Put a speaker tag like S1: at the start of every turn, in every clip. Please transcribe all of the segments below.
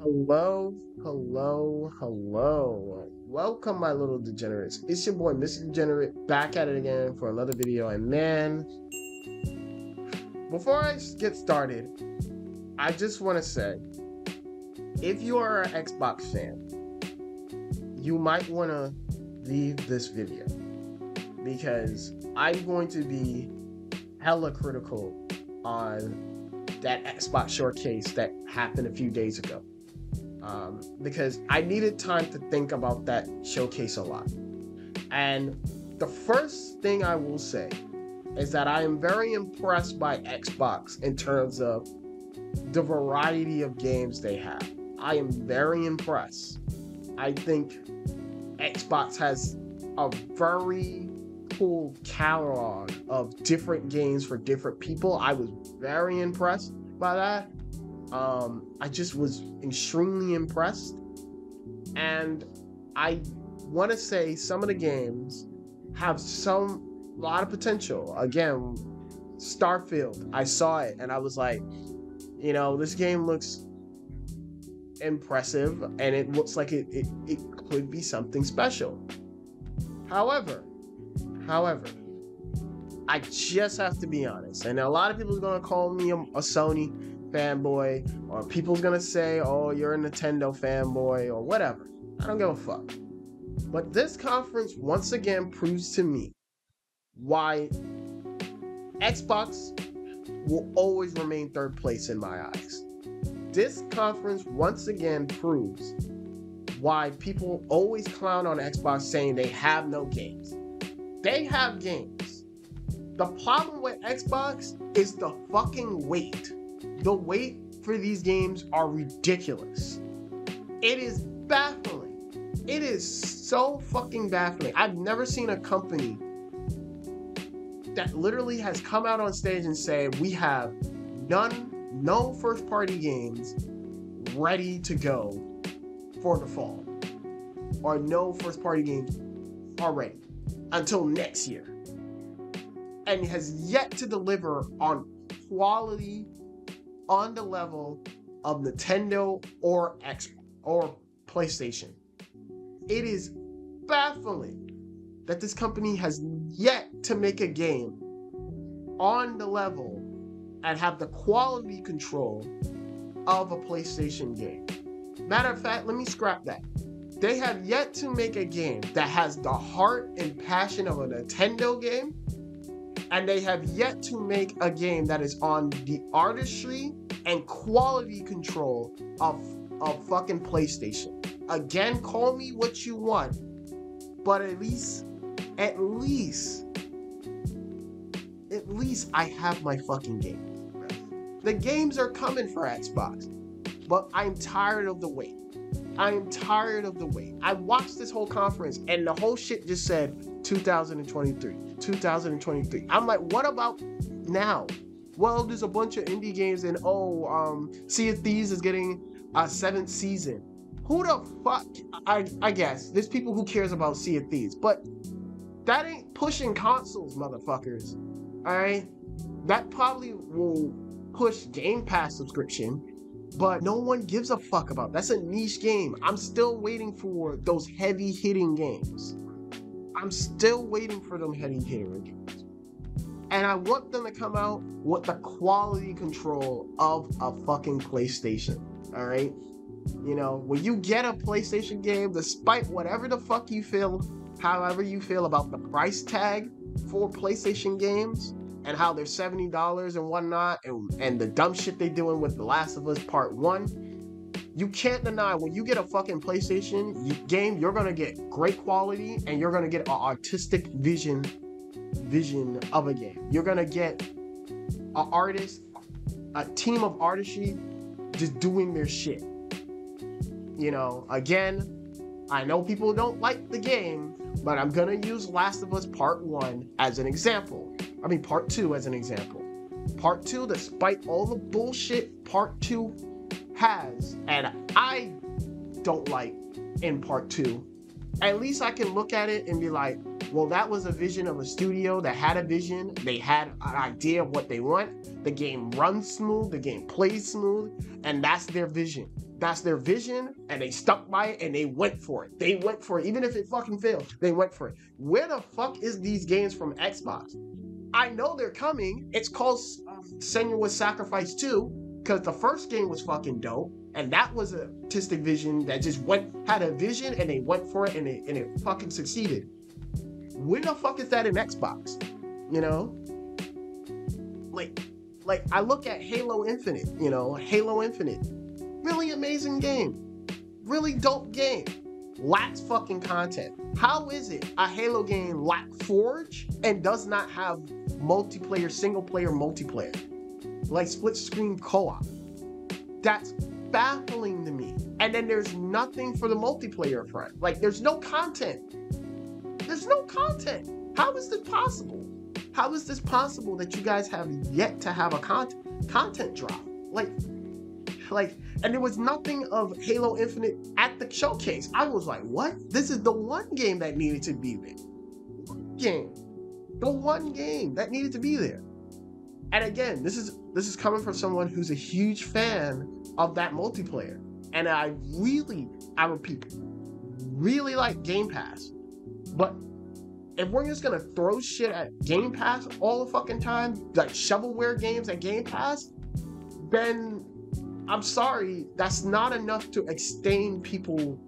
S1: Hello, hello, hello. Welcome, my little degenerates. It's your boy, Mr. Degenerate, back at it again for another video. And man, before I get started, I just want to say, if you are an Xbox fan, you might want to leave this video because I'm going to be hella critical on that Xbox showcase that happened a few days ago. Because I needed time to think about that showcase a lot. And the first thing I will say is that I am very impressed by Xbox in terms of the variety of games they have. I am very impressed. I think Xbox has a very cool catalog of different games for different people. I was very impressed by that. I just was extremely impressed, and I want to say some of the games have a lot of potential. Again, Starfield, I saw it and I was like, this game looks impressive and it looks like it could be something special. However, I just have to be honest, and a lot of people are going to call me a Sony fanboy, or people's gonna say, oh, you're a Nintendo fanboy, or whatever. I don't give a fuck. But this conference once again proves to me why Xbox will always remain third place in my eyes. This conference once again proves why people always clown on Xbox saying they have no games. They have games. The problem with Xbox is the fucking wait. The wait for these games are ridiculous. It is baffling. It is so fucking baffling. I've never seen a company that literally has come out on stage and say, we have no first party games ready to go for the fall. Or no first party games already until next year. And has yet to deliver on quality on the level of Nintendo or PlayStation. It is baffling that this company has yet to make a game on the level and have the quality control of a PlayStation game. Matter of fact, let me scrap that. They have yet to make a game that has the heart and passion of a Nintendo game, and they have yet to make a game that is on the artistry and quality control of fucking PlayStation. Again, call me what you want, but at least I have my fucking game. The games are coming for Xbox, but I'm tired of the wait. I watched this whole conference and the whole shit just said 2023. I'm like, what about now? Well, there's a bunch of indie games and Sea of Thieves is getting a 7th season. Who the fuck? I guess there's people who cares about Sea of Thieves, but that ain't pushing consoles, motherfuckers. Alright? That probably will push Game Pass subscription, but no one gives a fuck about. That's a niche game. I'm still waiting for those heavy hitting games. I'm still waiting for them heavy hitting games. And I want them to come out with the quality control of a fucking PlayStation. Alright? When you get a PlayStation game, despite whatever the fuck you feel, however you feel about the price tag for PlayStation games, and how they're $70 and whatnot, and the dumb shit they doing with The Last of Us Part 1, you can't deny when you get a fucking PlayStation game, you're gonna get great quality and you're gonna get an artistic vision of a game. You're gonna get an artist, a team of artistry just doing their shit. Again, I know people don't like the game, but I'm gonna use Last of Us Part 1 as an example. Part 2 as an example. Part 2, despite all the bullshit Part 2 has, and I don't like in Part 2, at least I can look at it and be like, well, that was a vision of a studio that had a vision. They had an idea of what they want. The game runs smooth, the game plays smooth, and that's their vision. that's their vision, and they stuck by it, and they went for it. They went for it, even if it fucking failed. They went for it. Where the fuck is these games from Xbox? I know they're coming. It's called Senua's Sacrifice 2, because the first game was fucking dope, and that was an artistic vision that just had a vision, and they went for it, and it fucking succeeded. When the fuck is that in Xbox? You know? Like I look at Halo Infinite, you know, Halo Infinite. Really amazing game. Really dope game. Lacks fucking content. How is it a Halo game lacks Forge and does not have multiplayer, single player multiplayer? Like split screen co-op. That's baffling to me. And then there's nothing for the multiplayer front. Like there's no content. There's no content. How is this possible? How is this possible that you guys have yet to have a content drop? Like, and there was nothing of Halo Infinite at the showcase. I was like, what? This is the one game that needed to be there. The one game that needed to be there. And again, this is coming from someone who's a huge fan of that multiplayer. And I repeat, really like Game Pass. But if we're just gonna throw shit at Game Pass all the fucking time, like shovelware games at Game Pass, then I'm sorry, that's not enough to sustain people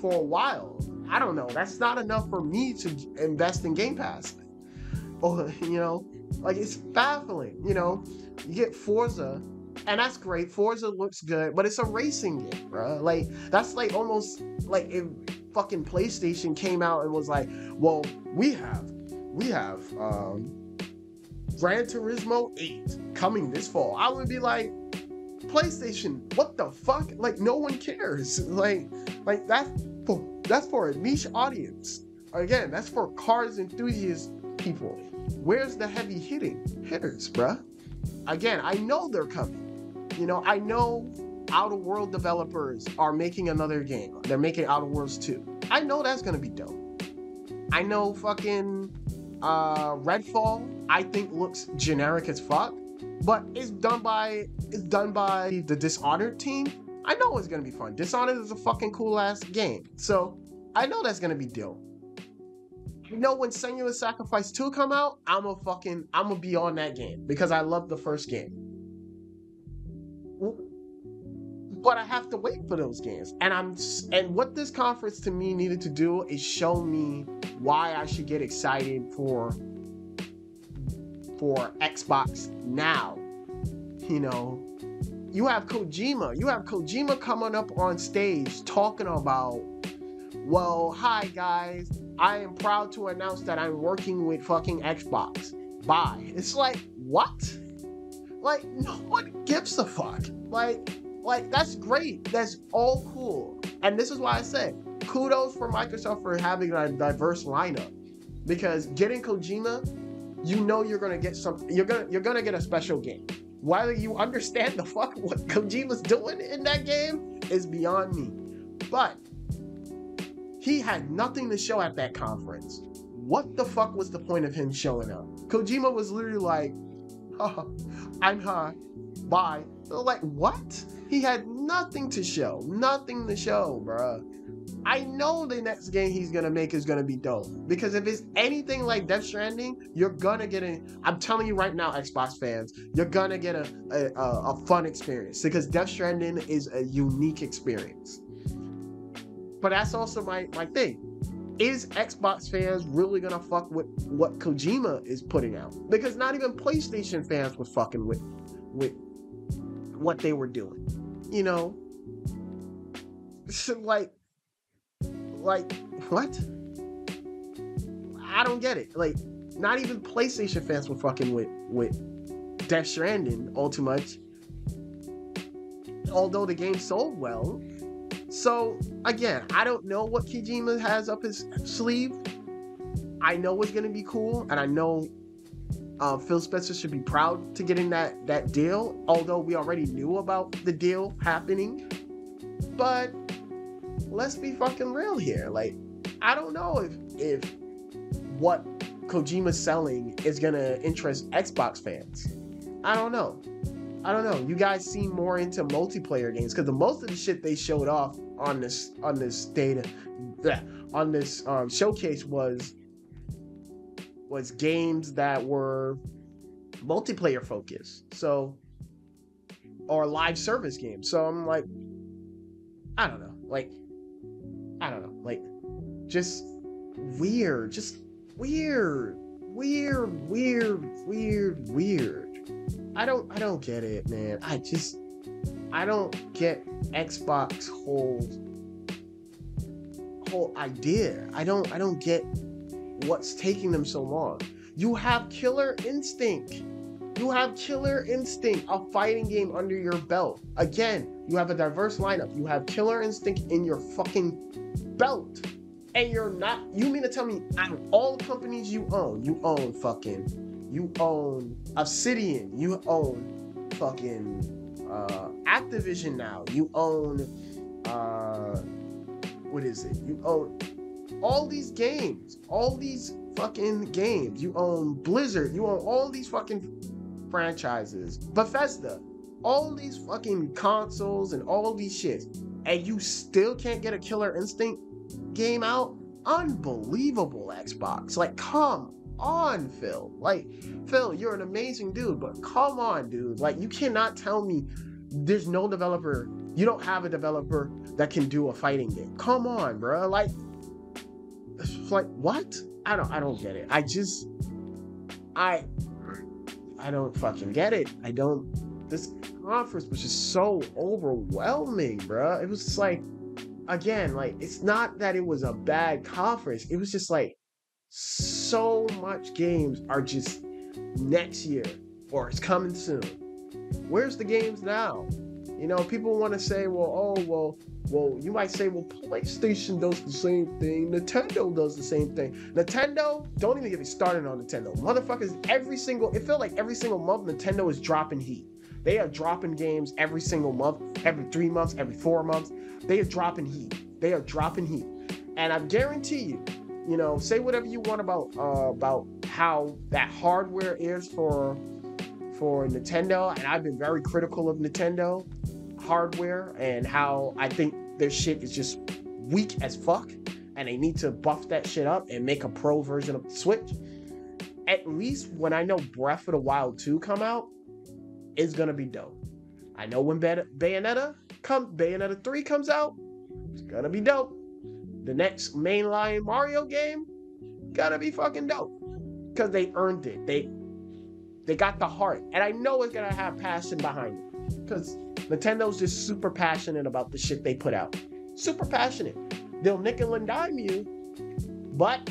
S1: for a while. I don't know. That's not enough for me to invest in Game Pass. Or, you know, like it's baffling. You know, you get Forza, and that's great. Forza looks good, but it's a racing game, bro. Like that's like almost like if fucking PlayStation came out and was like, well, we have Gran Turismo 8 coming this fall. I would be like, PlayStation, what the fuck? Like no one cares. Like that's for a niche audience. Again, that's for cars enthusiast people. Where's the heavy hitters, bruh? Again, I know they're coming. You know, I know Outer World developers are making another game. They're making Outer Worlds 2. I know that's gonna be dope. I know fucking Redfall, I think looks generic as fuck, but it's done by the Dishonored team. I know it's gonna be fun. Dishonored is a fucking cool ass game, so I know that's gonna be dope. You know, when Senua's Sacrifice 2 come out, I'ma be on that game because I love the first game. But I have to wait for those games. And what this conference to me needed to do is show me why I should get excited for Xbox now. You know, you have Kojima coming up on stage talking about, well, hi guys, I am proud to announce that I'm working with fucking Xbox. Bye. It's like, what? Like, no one gives a fuck. Like, that's great. That's all cool. And this is why I say, kudos for Microsoft for having a diverse lineup. Because getting Kojima, you know you're gonna get something. You're gonna get a special game. Whether you understand the fuck what Kojima's doing in that game is beyond me. But he had nothing to show at that conference. What the fuck was the point of him showing up? Kojima was literally like, oh, I'm high. Bye. Like, what? He had nothing to show. Nothing to show, bruh. I know the next game he's gonna make is gonna be dope. Because if it's anything like Death Stranding, you're gonna get I'm telling you right now, Xbox fans, you're gonna get a fun experience. Because Death Stranding is a unique experience. But that's also my thing. Is Xbox fans really gonna fuck with what Kojima is putting out? Because not even PlayStation fans were fucking with what they were doing. You know? So like what? I don't get it. Like, not even PlayStation fans were fucking with Death Stranding all too much. Although the game sold well. So, again, I don't know what Kojima has up his sleeve. I know it's going to be cool, and I know Phil Spencer should be proud to getting that deal, although we already knew about the deal happening. But let's be fucking real here. Like, I don't know if what Kojima's selling is going to interest Xbox fans. I don't know. I don't know. You guys seem more into multiplayer games because the most of the shit they showed off on this data, on this showcase was games that were multiplayer focused. So, or live service games. So I'm like, I don't know. Like, just weird. Just weird. I don't get it, man. I don't get Xbox whole idea. I don't get what's taking them so long. You have Killer Instinct. A fighting game under your belt. Again, you have a diverse lineup. You have Killer Instinct in your fucking belt. And you mean to tell me out of all the companies you own Obsidian, you own fucking Activision now, you own what is it? You own all these games, you own Blizzard, you own all these fucking franchises, Bethesda, all these fucking consoles and all these shits, and you still can't get a Killer Instinct game out? Unbelievable, Xbox. Like, come on, Phil. Like, Phil, you're an amazing dude, but come on, dude. Like, you cannot tell me there's no developer, you don't have a developer that can do a fighting game. Come on, bro. Like what? I don't get it. I don't fucking get it. This conference was just so overwhelming, bro. It was just like, again, like, it's not that it was a bad conference. It was just like, so much games are just next year or it's coming soon. Where's the games now? You know, people want to say, well, you might say, well, PlayStation does the same thing. Nintendo does the same thing. Nintendo, don't even get me started on Nintendo. Motherfuckers, it feels like every single month Nintendo is dropping heat. They are dropping games every single month, every 3 months, every 4 months. They are dropping heat. And I guarantee you, you know, say whatever you want about how that hardware is for Nintendo, and I've been very critical of Nintendo hardware and how I think their shit is just weak as fuck, and they need to buff that shit up and make a pro version of the Switch. At least when I know Breath of the Wild 2 come out, it's gonna be dope. I know when Bayonetta 3 comes out, it's gonna be dope. The next mainline Mario game, gonna be fucking dope. Because they earned it. They got the heart. And I know it's gonna have passion behind it. Because Nintendo's just super passionate about the shit they put out. Super passionate. They'll nickel and dime you, but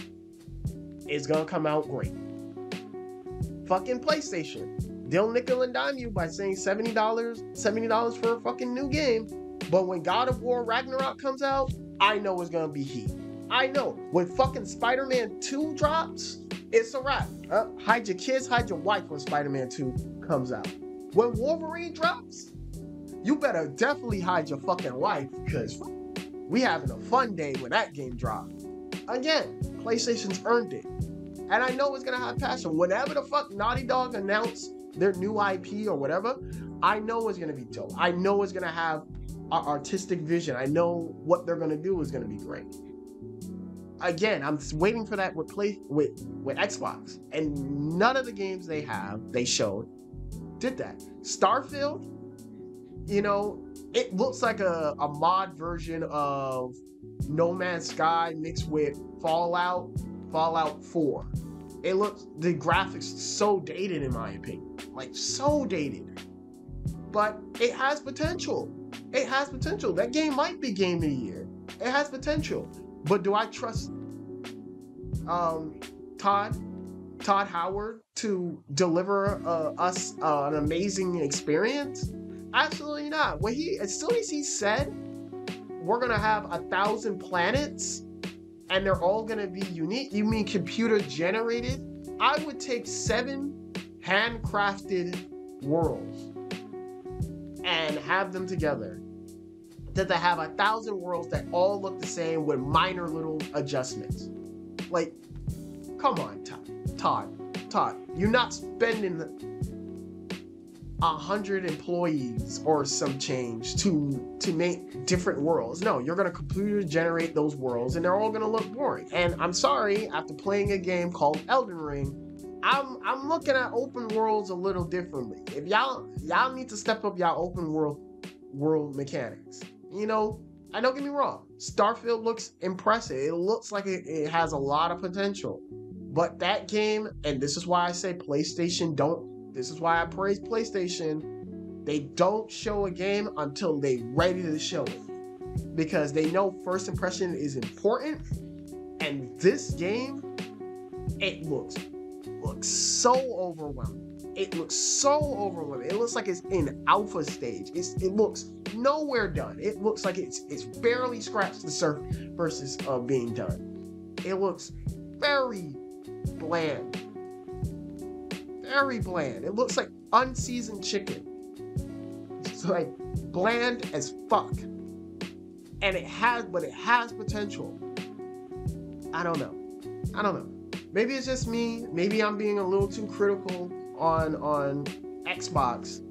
S1: it's gonna come out great. Fucking PlayStation. They'll nickel and dime you by saying $70 for a fucking new game. But when God of War Ragnarok comes out, I know it's gonna be heat. I know. When fucking Spider-Man 2 drops, it's a wrap. Hide your kids, hide your wife when Spider-Man 2 comes out. When Wolverine drops, you better definitely hide your fucking wife, because we having a fun day when that game drops. Again, PlayStation's earned it. And I know it's gonna have passion. Whenever the fuck Naughty Dog announce their new IP or whatever, I know it's gonna be dope. I know it's gonna have an artistic vision. I know what they're gonna do is gonna be great. Again, I'm waiting for that with Xbox, and none of the games they showed did that. Starfield, you know, it looks like a mod version of No Man's Sky mixed with Fallout 4. The graphics so dated in my opinion, like so dated, but it has potential. That game might be game of the year. It has potential. But do I trust Todd Howard to deliver us an amazing experience? Absolutely not. As soon as he said we're gonna have 1,000 planets and they're all gonna be unique, you mean computer generated? I would take 7 handcrafted worlds and have them together. That they have 1,000 worlds that all look the same with minor little adjustments. Like, come on, Todd. You're not spending 100 employees or some change to make different worlds. No, you're gonna computer generate those worlds, and they're all gonna look boring. And I'm sorry, after playing a game called Elden Ring, I'm looking at open worlds a little differently. If y'all need to step up y'all open world mechanics. You know, I don't get me wrong. Starfield looks impressive. It looks like it has a lot of potential. But that game, and this is why I say PlayStation this is why I praise PlayStation. They don't show a game until they're ready to show it. Because they know first impression is important. And this game, it looks so overwhelming. It looks so overwhelming. It looks like it's in alpha stage. It looks nowhere done. It looks like it's barely scratched the surface of being done. It looks very bland. Very bland. It looks like unseasoned chicken. It's like bland as fuck. And it has potential. I don't know. Maybe it's just me. Maybe I'm being a little too critical on Xbox.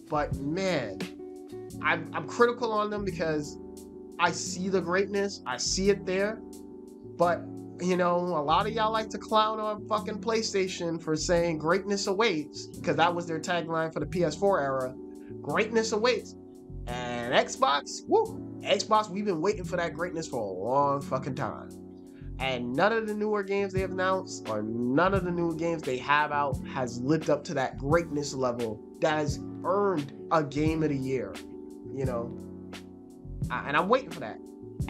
S1: But man, I'm critical on them because I see the greatness. I see it there. But you know, a lot of y'all like to clown on fucking PlayStation for saying greatness awaits, because that was their tagline for the PS4 era. Greatness awaits. And Xbox, Xbox, we've been waiting for that greatness for a long fucking time. And none of the newer games they have announced, or none of the new games they have out, has lived up to that greatness level that has earned a Game of the Year. You know? And I'm waiting for that.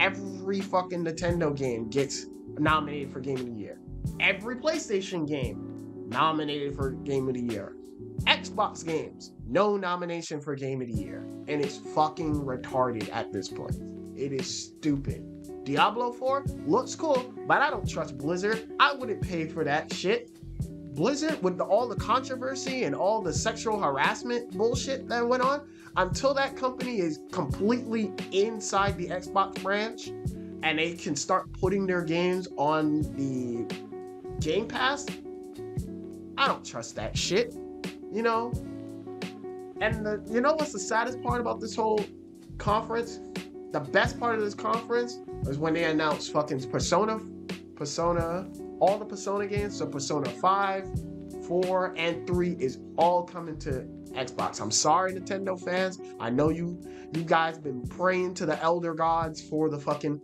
S1: Every fucking Nintendo game gets nominated for Game of the Year. Every PlayStation game nominated for Game of the Year. Xbox games, no nomination for Game of the Year. And it's fucking retarded at this point. It is stupid. Diablo 4 looks cool, but I don't trust Blizzard. I wouldn't pay for that shit. Blizzard, with all the controversy and all the sexual harassment bullshit that went on, until that company is completely inside the Xbox branch and they can start putting their games on the Game Pass, I don't trust that shit, you know? And you know what's the saddest part about this whole conference? The best part of this conference was when they announced fucking Persona, all the Persona games. So Persona 5, 4, and 3 is all coming to Xbox. I'm sorry, Nintendo fans. I know you guys been praying to the elder gods for the fucking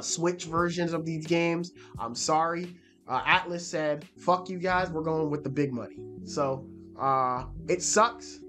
S1: Switch versions of these games. I'm sorry. Atlas said, fuck you guys, we're going with the big money. So it sucks.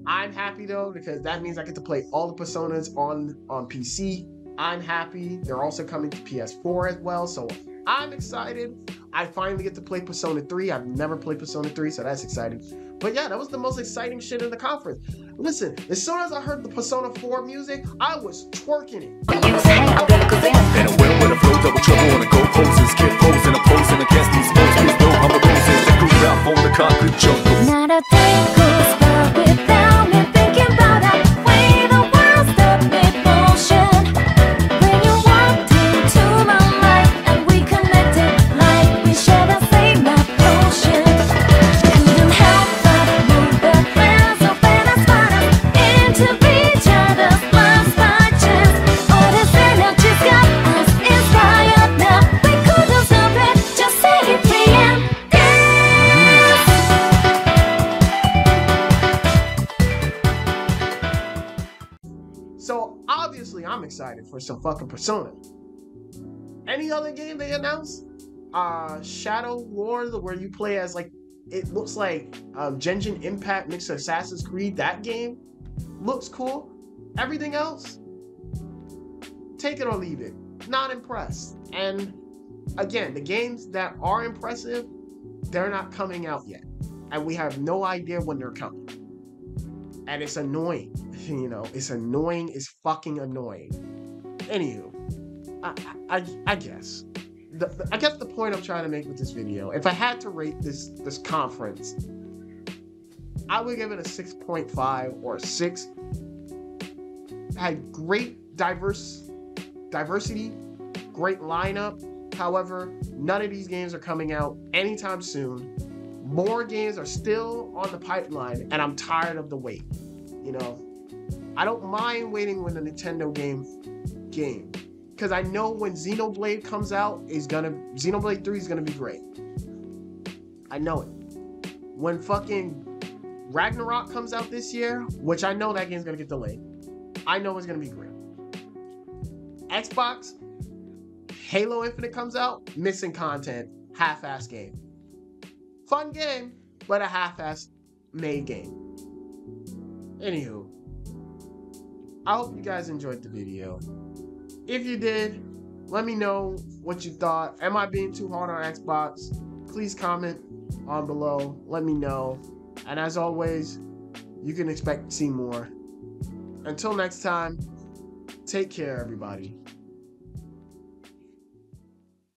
S1: I'm happy though, because that means I get to play all the Personas on PC. I'm happy. They're also coming to PS4 as well, so I'm excited. I finally get to play Persona 3. I've never played Persona 3, so that's exciting. But yeah, that was the most exciting shit in the conference. Listen, as soon as I heard the Persona 4 music, I was twerking it.
S2: And I'm well with a flow, double trouble on the go poses. Kid posing, opposing against these foes. Please know I'm a roses that grew out on the concrete jungle.
S3: Not a day goes by without me thinking about that way the world stopped in motion. When you walked into my life and we connected like we shared the same potion. Couldn't help but move the plans so fast into each other's blind spots. All this energy's got us inspired now. We couldn't stop it, just say it free and
S1: So obviously I'm excited for some fucking Persona. Any other game they announced? Shadow Lord, where you play as like, it looks like Genshin Impact mixed with Assassin's Creed. That game looks cool. Everything else, take it or leave it. Not impressed. And again, the games that are impressive, they're not coming out yet. And we have no idea when they're coming. And it's annoying. You know, it's annoying. It's fucking annoying. Anywho, I guess. I guess the point I'm trying to make with this video, if I had to rate this conference, I would give it a 6.5 or a 6. It had great diversity, great lineup. However, none of these games are coming out anytime soon. More games are still on the pipeline, and I'm tired of the wait. You know, I don't mind waiting when the Nintendo game, because I know when Xenoblade comes out, Xenoblade 3 is gonna be great. I know it. When fucking Ragnarok comes out this year, which I know that game's gonna get delayed, I know it's gonna be great. Xbox, Halo Infinite comes out, missing content, half-ass game. Fun game, but a half-ass made game. Anywho, I hope you guys enjoyed the video. If you did, let me know what you thought. Am I being too hard on Xbox? Please comment on below. Let me know. And as always, you can expect to see more. Until next time, take care, everybody.